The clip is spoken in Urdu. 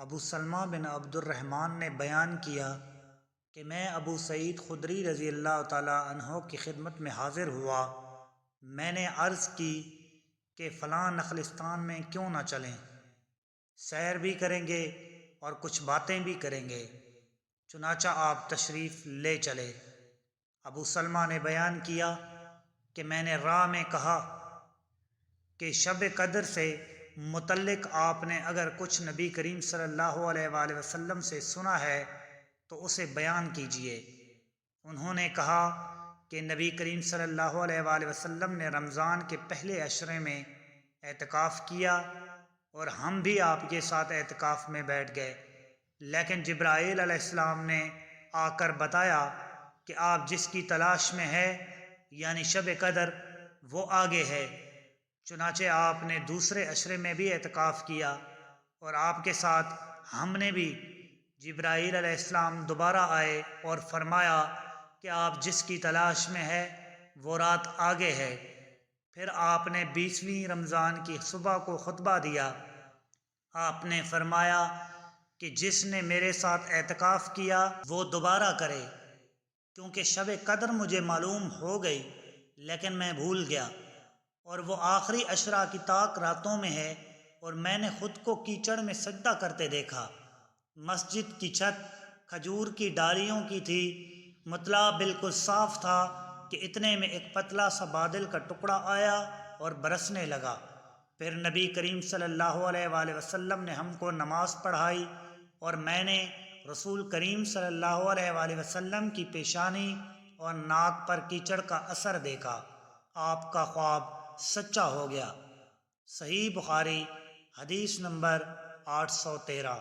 ابو سلمہ بن عبد الرحمن نے بیان کیا کہ میں ابو سعید خدری رضی اللہ تعالیٰ عنہ کی خدمت میں حاضر ہوا۔ میں نے عرض کی کہ فلاں نخلستان میں کیوں نہ چلیں، سیر بھی کریں گے اور کچھ باتیں بھی کریں گے۔ چنانچہ آپ تشریف لے چلے۔ ابو سلمہ نے بیان کیا کہ میں نے راہ میں کہا کہ شب قدر سے متعلق آپ نے اگر کچھ نبی کریم صلی اللہ علیہ وآلہ وسلم سے سنا ہے تو اسے بیان کیجئے۔ انہوں نے کہا کہ نبی کریم صلی اللہ علیہ وآلہ وسلم نے رمضان کے پہلے عشرے میں اعتکاف کیا اور ہم بھی آپ کے ساتھ اعتکاف میں بیٹھ گئے، لیکن جبرائیل علیہ السلام نے آ کر بتایا کہ آپ جس کی تلاش میں ہے یعنی شب قدر، وہ آگے ہے۔ چنانچہ آپ نے دوسرے عشرے میں بھی اعتکاف کیا اور آپ کے ساتھ ہم نے بھی۔ جبرائیل علیہ السلام دوبارہ آئے اور فرمایا کہ آپ جس کی تلاش میں ہے وہ رات آگے ہے۔ پھر آپ نے 20ویں رمضان کی صبح کو خطبہ دیا۔ آپ نے فرمایا کہ جس نے میرے ساتھ اعتکاف کیا وہ دوبارہ کرے، کیونکہ شب قدر مجھے معلوم ہو گئی لیکن میں بھول گیا، اور وہ آخری عشرہ کی طاق راتوں میں ہے، اور میں نے خود کو کیچڑ میں سجدہ کرتے دیکھا۔ مسجد کی چھت کھجور کی ڈالیوں کی تھی، مطلع بالکل صاف تھا کہ اتنے میں ایک پتلا سا بادل کا ٹکڑا آیا اور برسنے لگا۔ پھر نبی کریم صلی اللہ علیہ وآلہ وسلم نے ہم کو نماز پڑھائی اور میں نے رسول کریم صلی اللہ علیہ وآلہ وسلم کی پیشانی اور ناک پر کیچڑ کا اثر دیکھا۔ آپ کا خواب سچا ہو گیا۔ صحیح بخاری، حدیث نمبر 813۔